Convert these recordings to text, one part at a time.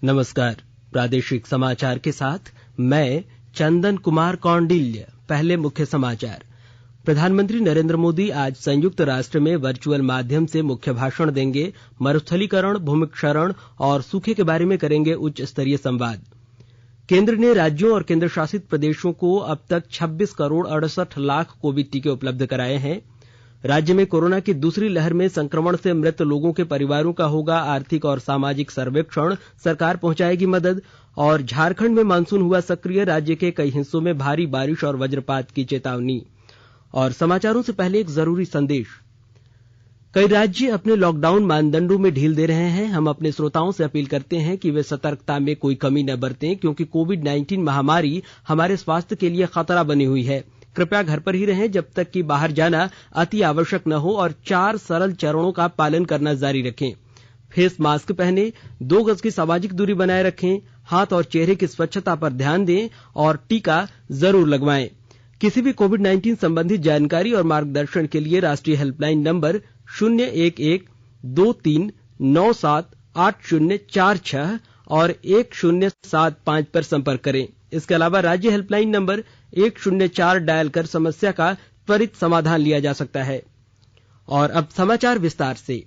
नमस्कार। प्रादेशिक समाचार के साथ मैं चंदन कुमार कौंडिल्य। पहले मुख्य समाचार। प्रधानमंत्री नरेंद्र मोदी आज संयुक्त राष्ट्र में वर्चुअल माध्यम से मुख्य भाषण देंगे। मरुस्थलीकरण, भूमिक्षरण और सूखे के बारे में करेंगे उच्च स्तरीय संवाद। केंद्र ने राज्यों और केंद्र शासित प्रदेशों को अब तक 26 करोड़ 68 लाख कोविड टीके उपलब्ध कराए हैं। राज्य में कोरोना की दूसरी लहर में संक्रमण से मृत लोगों के परिवारों का होगा आर्थिक और सामाजिक सर्वेक्षण, सरकार पहुंचाएगी मदद। और झारखंड में मानसून हुआ सक्रिय, राज्य के कई हिस्सों में भारी बारिश और वज्रपात की चेतावनी। और समाचारों से पहले एक जरूरी संदेश। कई राज्य अपने लॉकडाउन मानदंडों में ढील दे रहे हैं। हम अपने श्रोताओं से अपील करते हैं कि वे सतर्कता में कोई कमी न बरतें, क्योंकि कोविड-19 महामारी हमारे स्वास्थ्य के लिए खतरा बनी हुई है। कृपया घर पर ही रहें जब तक कि बाहर जाना अति आवश्यक न हो और 4 सरल चरणों का पालन करना जारी रखें। फेस मास्क पहनें, 2 गज की सामाजिक दूरी बनाए रखें, हाथ और चेहरे की स्वच्छता पर ध्यान दें और टीका जरूर लगवाएं। किसी भी कोविड-19 संबंधी जानकारी और मार्गदर्शन के लिए राष्ट्रीय हेल्पलाइन नंबर 011-2397-8046 और 1075 पर संपर्क करें। इसके अलावा राज्य हेल्पलाइन नंबर 104 डायल कर समस्या का त्वरित समाधान लिया जा सकता है। और अब समाचार विस्तार से।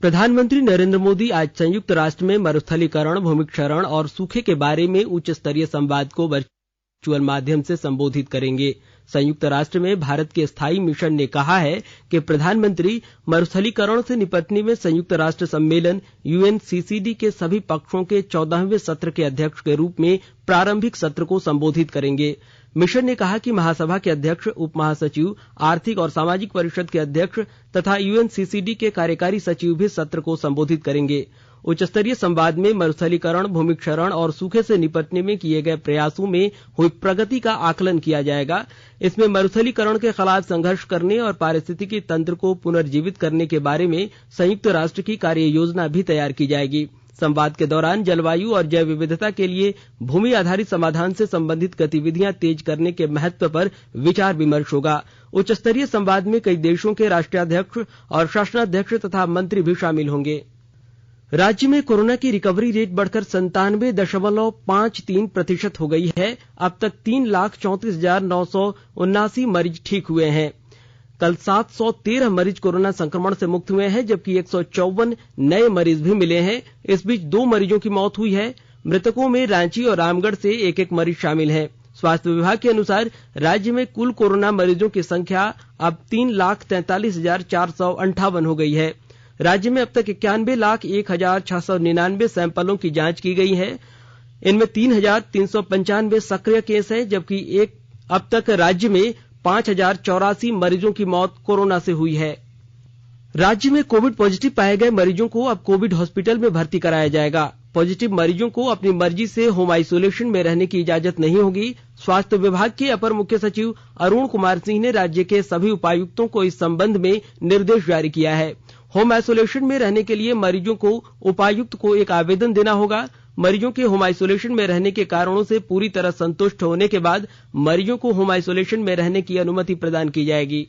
प्रधानमंत्री नरेंद्र मोदी आज संयुक्त राष्ट्र में मरुस्थलीकरण, भूमिक्षरण और सूखे के बारे में उच्च स्तरीय संवाद को वर्चुअल माध्यम से संबोधित करेंगे। संयुक्त राष्ट्र में भारत के स्थायी मिशन ने कहा है कि प्रधानमंत्री मरुस्थलीकरण से निपटने में संयुक्त राष्ट्र सम्मेलन UNCCD के सभी पक्षों के 14वें सत्र के अध्यक्ष के रूप में प्रारंभिक सत्र को संबोधित करेंगे। मिशन ने कहा कि महासभा के अध्यक्ष, उप महासचिव, आर्थिक और सामाजिक परिषद के अध्यक्ष तथा UNCCD के कार्यकारी सचिव भी सत्र को संबोधित करेंगे। उच्च स्तरीय संवाद में मरुस्थलीकरण, भूमिक्षरण और सूखे से निपटने में किए गए प्रयासों में हुई प्रगति का आकलन किया जाएगा। इसमें मरुस्थलीकरण के खिलाफ संघर्ष करने और पारिस्थितिकी तंत्र को पुनर्जीवित करने के बारे में संयुक्त राष्ट्र की कार्य योजना भी तैयार की जाएगी। संवाद के दौरान जलवायु और जैव विविधता के लिए भूमि आधारित समाधान से संबंधित गतिविधियां तेज करने के महत्व पर विचार विमर्श होगा। उच्च स्तरीय संवाद में कई देशों के राष्ट्राध्यक्ष और शासनाध्यक्ष तथा मंत्री भी शामिल होंगे। राज्य में कोरोना की रिकवरी रेट बढ़कर 97.53% हो गई है। अब तक 3,34,979 मरीज ठीक हुए हैं। कल 713 मरीज कोरोना संक्रमण से मुक्त हुए हैं, जबकि 154 नए मरीज भी मिले हैं। इस बीच 2 मरीजों की मौत हुई है। मृतकों में रांची और रामगढ़ से एक मरीज शामिल है। स्वास्थ्य विभाग के अनुसार राज्य में कुल कोरोना मरीजों की संख्या अब 3,43,458 हो गई है। राज्य में अब तक 91,01,699 सैंपलों की जांच की गई है। इनमें 3,395 सक्रिय केस हैं, जबकि अब तक राज्य में 5,084 मरीजों की मौत कोरोना से हुई है। राज्य में कोविड पॉजिटिव पाए गए मरीजों को अब कोविड हॉस्पिटल में भर्ती कराया जाएगा। पॉजिटिव मरीजों को अपनी मर्जी से होम आइसोलेशन में रहने की इजाजत नहीं होगी। स्वास्थ्य विभाग के अपर मुख्य सचिव अरुण कुमार सिंह ने राज्य के सभी उपायुक्तों को इस संबंध में निर्देश जारी किया है। होम आइसोलेशन में रहने के लिए मरीजों को उपायुक्त को एक आवेदन देना होगा। मरीजों के होम आइसोलेशन में रहने के कारणों से पूरी तरह संतुष्ट होने के बाद मरीजों को होम आइसोलेशन में रहने की अनुमति प्रदान की जाएगी।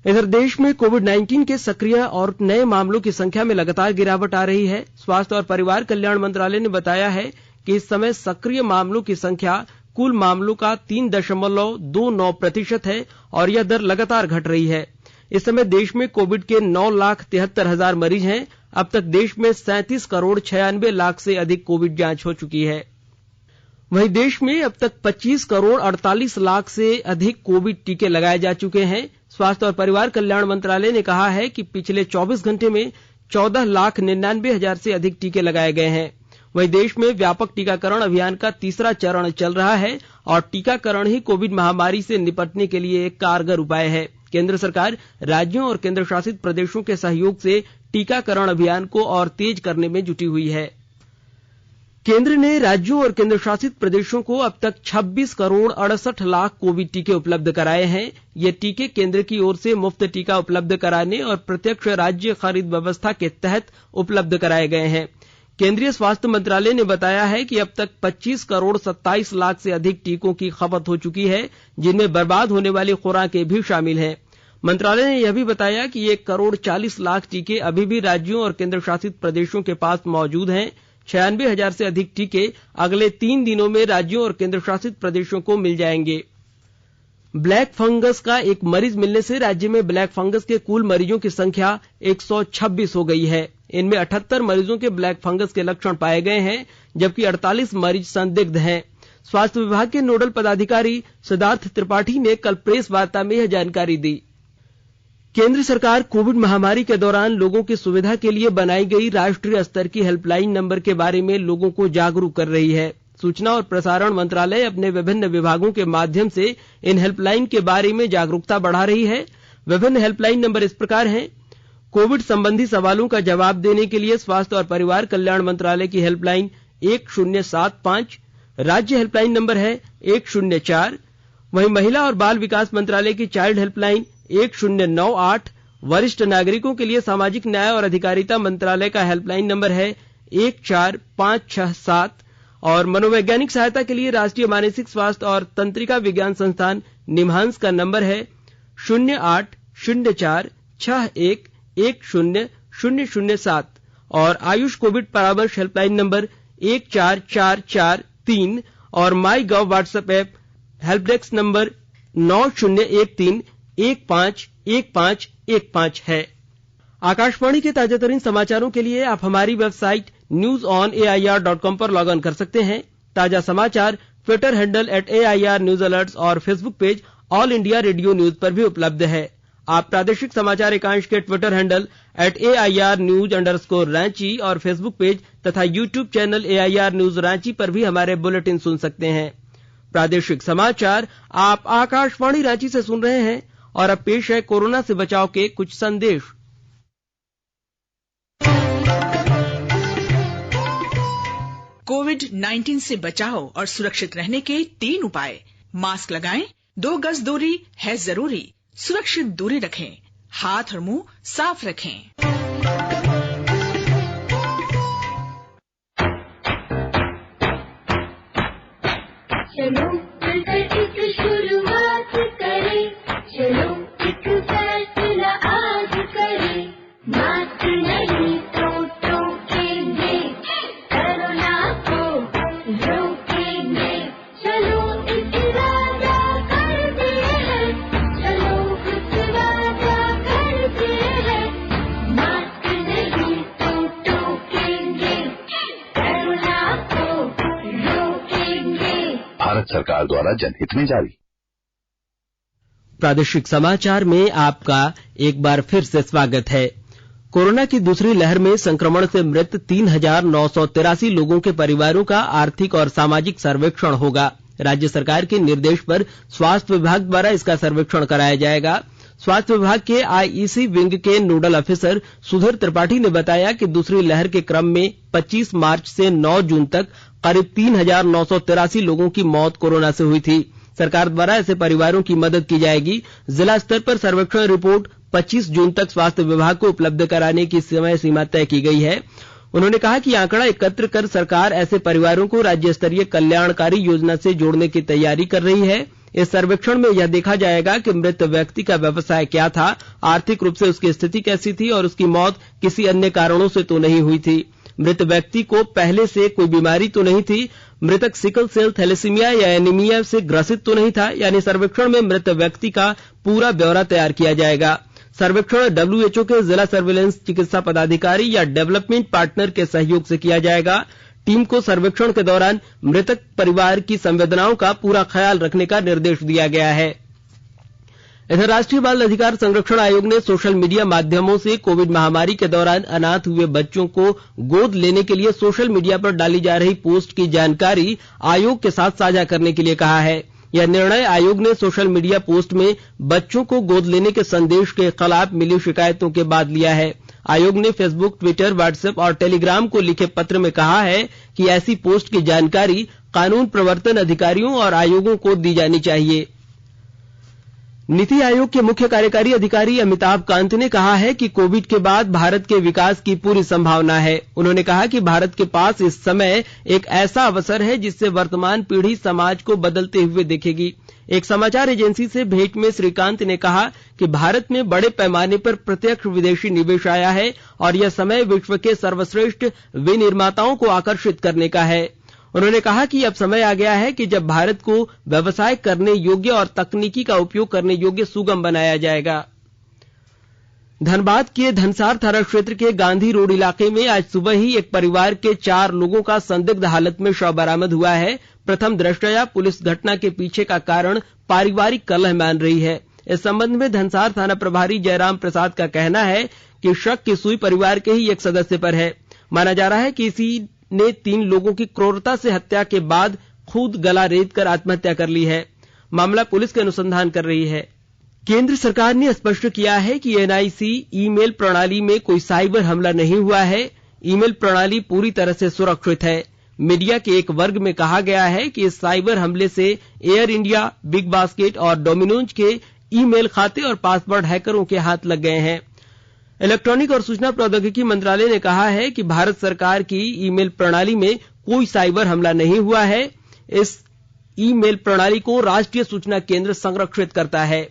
इधर देश में कोविड-19 के सक्रिय और नए मामलों की संख्या में लगातार गिरावट आ रही है। स्वास्थ्य और परिवार कल्याण मंत्रालय ने बताया है कि इस समय सक्रिय मामलों की संख्या कुल मामलों का 3.29% है और यह दर लगातार घट रही है। इस समय देश में कोविड के 9,73,000 मरीज हैं। अब तक देश में 37 करोड़ 96 लाख से अधिक कोविड जांच हो चुकी है। वहीं देश में अब तक 25 करोड़ 48 लाख से अधिक कोविड टीके लगाए जा चुके हैं। स्वास्थ्य और परिवार कल्याण मंत्रालय ने कहा है कि पिछले 24 घंटे में 14,99,000 से अधिक टीके लगाए गए हैं। वहीं देश में व्यापक टीकाकरण अभियान का तीसरा चरण चल रहा है और टीकाकरण ही कोविड महामारी से निपटने के लिए एक कारगर उपाय है। केंद्र सरकार राज्यों और केंद्र शासित प्रदेशों के सहयोग से टीकाकरण अभियान को और तेज करने में जुटी हुई है। केंद्र ने राज्यों और केंद्र शासित प्रदेशों को अब तक 26 करोड़ 68 लाख कोविड टीके उपलब्ध कराए हैं। ये टीके केंद्र की ओर से मुफ्त टीका उपलब्ध कराने और प्रत्यक्ष राज्य खरीद व्यवस्था के तहत उपलब्ध कराए गए हैं। केंद्रीय स्वास्थ्य मंत्रालय ने बताया है कि अब तक 25 करोड़ 27 लाख से अधिक टीकों की खपत हो चुकी है, जिनमें बर्बाद होने वाली खुराकें भी शामिल हैं। मंत्रालय ने यह भी बताया कि 1 करोड़ 40 लाख टीके अभी भी राज्यों और केंद्र शासित प्रदेशों के पास मौजूद हैं। 96,000 से अधिक टीके अगले 3 दिनों में राज्यों और केंद्र शासित प्रदेशों को मिल जाएंगे। ब्लैक फंगस का एक मरीज मिलने से राज्य में ब्लैक फंगस के कुल मरीजों की संख्या 126 हो गई है। इनमें 78 मरीजों के ब्लैक फंगस के लक्षण पाए गए हैं, जबकि 48 मरीज संदिग्ध हैं। स्वास्थ्य विभाग के नोडल पदाधिकारी सिद्धार्थ त्रिपाठी ने कल प्रेस वार्ता में यह जानकारी दी। केंद्र सरकार कोविड महामारी के दौरान लोगों की सुविधा के लिए बनाई गई राष्ट्रीय स्तर की हेल्पलाइन नंबर के बारे में लोगों को जागरूक कर रही है। सूचना और प्रसारण मंत्रालय अपने विभिन्न विभागों के माध्यम से इन हेल्पलाइन के बारे में जागरूकता बढ़ा रही है। विभिन्न हेल्पलाइन नंबर इस प्रकार हैं। कोविड संबंधी सवालों का जवाब देने के लिए स्वास्थ्य और परिवार कल्याण मंत्रालय की हेल्पलाइन 1075, राज्य हेल्पलाइन नंबर है 104। वहीं महिला और बाल विकास मंत्रालय की चाइल्ड हेल्पलाइन 1098, वरिष्ठ नागरिकों के लिए सामाजिक न्याय और अधिकारिता मंत्रालय का हेल्पलाइन नंबर है 14567 और मनोवैज्ञानिक सहायता के लिए राष्ट्रीय मानसिक स्वास्थ्य और तंत्रिका विज्ञान संस्थान निम्हांस का नंबर है 080461100007 और आयुष कोविड परामर्श हेल्पलाइन नंबर 14443 और my gov WhatsApp app help desk number 9013151515 है। आकाशवाणी के ताजातरीन समाचारों के लिए आप हमारी वेबसाइट newsonair.com पर लॉग इन कर सकते हैं। ताजा समाचार Twitter handle @AIR News Alerts और Facebook page all India radio news पर भी उपलब्ध है। आप प्रादेशिक समाचार एकांश के ट्विटर हैंडल @AIR News_रांची और फेसबुक पेज तथा YouTube channel AIR News Ranchi पर भी हमारे बुलेटिन सुन सकते हैं। प्रादेशिक समाचार आप आकाशवाणी रांची से सुन रहे हैं और अब पेश है कोरोना से बचाव के कुछ संदेश। कोविड-19 से बचाव और सुरक्षित रहने के 3 उपाय। मास्क लगाएं, 2 गज दूरी है जरूरी, सुरक्षित दूरी रखें, हाथ और मुंह साफ रखें। चलो मिलकर एक शुरुआत करें, चलो एक फैसला आज करें, मास्क नहीं तो टोकेंगे, कोरोना को रोकेंगे, चलो इस वादा करते हैं, चलो इस वादा करते हैं, मास्क नहीं तो टोकेंगे, कोरोना को रोकेंगे। भारत सरकार द्वारा जनहित में जारी। प्रादेशिक समाचार में आपका एक बार फिर से स्वागत है। कोरोना की दूसरी लहर में संक्रमण से मृत 3,983 लोगों के परिवारों का आर्थिक और सामाजिक सर्वेक्षण होगा। राज्य सरकार के निर्देश पर स्वास्थ्य विभाग द्वारा इसका सर्वेक्षण कराया जाएगा। स्वास्थ्य विभाग के आईईसी विंग के नोडल ऑफिसर सुधीर त्रिपाठी ने बताया कि दूसरी लहर के क्रम में 25 मार्च से 9 जून तक करीब 3,983 लोगों की मौत कोरोना से हुई थी। सरकार द्वारा ऐसे परिवारों की मदद की जाएगी। जिला स्तर पर सर्वेक्षण रिपोर्ट 25 जून तक स्वास्थ्य विभाग को उपलब्ध कराने की समय सीमा तय की गई है। उन्होंने कहा कि आंकड़ा एकत्र कर सरकार ऐसे परिवारों को राज्य स्तरीय कल्याणकारी योजना से जोड़ने की तैयारी कर रही है। इस सर्वेक्षण में यह देखा जाएगा कि मृत व्यक्ति का व्यवसाय क्या था, आर्थिक रूप से उसकी स्थिति कैसी थी और उसकी मौत किसी अन्य कारणों से तो नहीं हुई थी। मृत व्यक्ति को पहले से कोई बीमारी तो नहीं थी, मृतक सिकल सेल थैलेसीमिया या एनीमिया से ग्रसित तो नहीं था। यानी सर्वेक्षण में मृत व्यक्ति का पूरा ब्यौरा तैयार किया जाएगा। सर्वेक्षण WHO के जिला सर्विलेंस चिकित्सा पदाधिकारी या डेवलपमेंट पार्टनर के सहयोग से किया जाएगा। टीम को सर्वेक्षण के दौरान मृतक परिवार की संवेदनाओं का पूरा ख्याल रखने का निर्देश दिया गया है। इधर राष्ट्रीय बाल अधिकार संरक्षण आयोग ने सोशल मीडिया माध्यमों से कोविड महामारी के दौरान अनाथ हुए बच्चों को गोद लेने के लिए सोशल मीडिया पर डाली जा रही पोस्ट की जानकारी आयोग के साथ साझा करने के लिए कहा है। यह निर्णय आयोग ने सोशल मीडिया पोस्ट में बच्चों को गोद लेने के संदेश के खिलाफ मिली शिकायतों के बाद लिया है। आयोग ने फेसबुक, ट्विटर, व्हाट्सएप और टेलीग्राम को लिखे पत्र में कहा है कि ऐसी पोस्ट की जानकारी कानून प्रवर्तन अधिकारियों और आयोगों को दी जानी चाहिए। नीति आयोग के मुख्य कार्यकारी अधिकारी अमिताभ कांत ने कहा है कि कोविड के बाद भारत के विकास की पूरी संभावना है। उन्होंने कहा कि भारत के पास इस समय एक ऐसा अवसर है जिससे वर्तमान पीढ़ी समाज को बदलते हुए देखेगी। एक समाचार एजेंसी से भेंट में श्री कांत ने कहा कि भारत में बड़े पैमाने पर प्रत्यक्ष विदेशी निवेश आया है और यह समय विश्व के सर्वश्रेष्ठ विनिर्माताओं को आकर्षित करने का है। उन्होंने कहा कि अब समय आ गया है कि जब भारत को व्यवसाय करने योग्य और तकनीकी का उपयोग करने योग्य सुगम बनाया जाएगा। धनबाद के धनसार थाना क्षेत्र के गांधी रोड इलाके में आज सुबह ही एक परिवार के 4 लोगों का संदिग्ध हालत में शव बरामद हुआ है। प्रथम दृष्टया पुलिस घटना के पीछे का कारण पारिवारिक कलह मान रही है। इस संबंध में धनसार थाना प्रभारी जयराम प्रसाद का कहना है कि शक की सुई परिवार के ही एक सदस्य पर है। माना जा रहा है कि इसी ने 3 लोगों की क्रूरता से हत्या के बाद खुद गला रेत कर आत्महत्या कर ली है। मामला पुलिस के अनुसंधान कर रही है। केंद्र सरकार ने स्पष्ट किया है कि एनआईसी ईमेल प्रणाली में कोई साइबर हमला नहीं हुआ है। ईमेल प्रणाली पूरी तरह से सुरक्षित है। मीडिया के एक वर्ग में कहा गया है कि इस साइबर हमले से एयर इंडिया, बिग बास्केट और डोमिनोज के ईमेल खाते और पासवर्ड हैकरों के हाथ लग गए हैं। इलेक्ट्रॉनिक और सूचना प्रौद्योगिकी मंत्रालय ने कहा है कि भारत सरकार की ईमेल प्रणाली में कोई साइबर हमला नहीं हुआ है। इस ईमेल प्रणाली को राष्ट्रीय सूचना केंद्र संरक्षित करता है।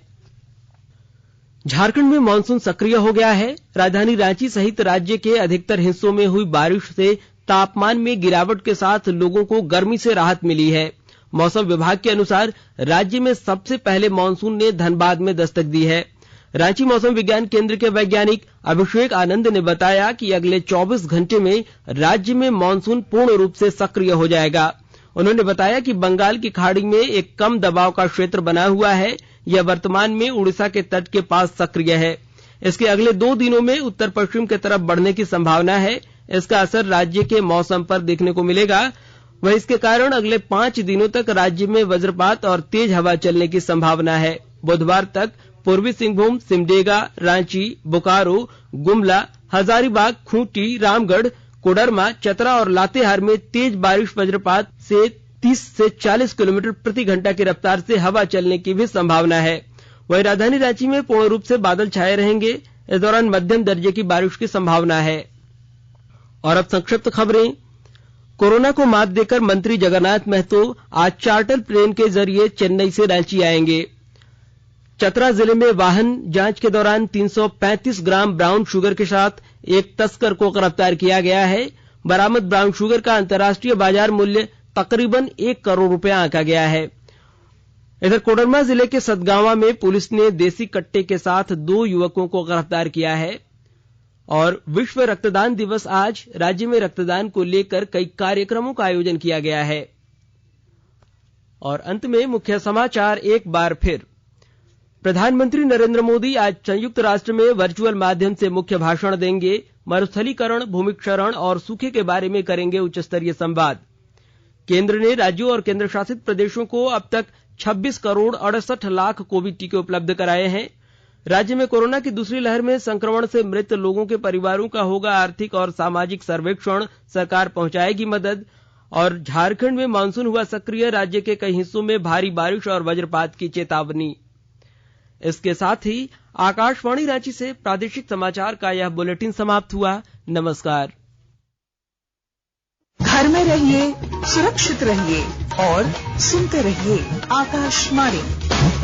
झारखंड में मानसून सक्रिय हो गया है। राजधानी रांची सहित राज्य के अधिकतर हिस्सों में हुई बारिश से तापमान में गिरावट के साथ लोगों को गर्मी से राहत मिली है। मौसम विभाग के अनुसार राज्य में सबसे पहले मानसून ने धनबाद में दस्तक दी है। रांची मौसम विज्ञान केंद्र के वैज्ञानिक अभिषेक आनंद ने बताया कि अगले 24 घंटे में राज्य में मानसून पूर्ण रूप से सक्रिय हो जाएगा। उन्होंने बताया कि बंगाल की खाड़ी में एक कम दबाव का क्षेत्र बना हुआ है। यह वर्तमान में उड़ीसा के तट के पास सक्रिय है। इसके अगले 2 दिनों में उत्तर पश्चिम की तरफ बढ़ने की संभावना है। इसका असर राज्य के मौसम पर देखने को मिलेगा। वह इसके कारण अगले 5 दिनों तक राज्य में वज्रपात और तेज हवा चलने की संभावना है। बुधवार तक पूर्वी सिंहभूम, सिमडेगा, रांची, बोकारो, गुमला, हजारीबाग, खूंटी, रामगढ़, कोडरमा, चतरा और लातेहार में तेज बारिश वज्रपात से 30 से 40 किलोमीटर प्रति घंटा की रफ्तार से हवा चलने की भी संभावना है। वहीं राजधानी रांची में पूर्ण रूप से बादल छाए रहेंगे। इस दौरान मध्यम दर्जे की बारिश की संभावना है। और अब संक्षिप्त खबरें। कोरोना को मात देकर मंत्री जगन्नाथ महतो आज चार्टर प्लेन के जरिए चेन्नई से रांची आएंगे। चतरा जिले में वाहन जांच के दौरान 335 ग्राम ब्राउन शुगर के साथ एक तस्कर को गिरफ्तार किया गया है। बरामद ब्राउन शुगर का अंतर्राष्ट्रीय बाजार मूल्य तकरीबन 1 करोड़ रुपया आंका गया है। इधर कोडरमा जिले के सतगावा में पुलिस ने देसी कट्टे के साथ 2 युवकों को गिरफ्तार किया है। और विश्व रक्तदान दिवस आज राज्य में रक्तदान को लेकर कई कार्यक्रमों का आयोजन किया गया है। और अंत में मुख्य समाचार एक बार फिर। प्रधानमंत्री नरेंद्र मोदी आज संयुक्त राष्ट्र में वर्चुअल माध्यम से मुख्य भाषण देंगे। मरुस्थलीकरण, भूमि क्षरण और सूखे के बारे में करेंगे उच्च स्तरीय संवाद। केंद्र ने राज्यों और केंद्र शासित प्रदेशों को अब तक 26 करोड़ 68 लाख कोविड टीके उपलब्ध कराए हैं। राज्य में कोरोना की दूसरी लहर में संक्रमण से मृत लोगों के परिवारों का होगा आर्थिक और सामाजिक सर्वेक्षण, सरकार पहुंचाएगी मदद। और झारखंड में मानसून हुआ सक्रिय, राज्य के कई हिस्सों में भारी बारिश और वज्रपात की चेतावनी। इसके साथ ही आकाशवाणी रांची से प्रादेशिक समाचार का यह बुलेटिन समाप्त हुआ। नमस्कार। घर में रहिए, सुरक्षित रहिए और सुनते रहिए आकाशवाणी।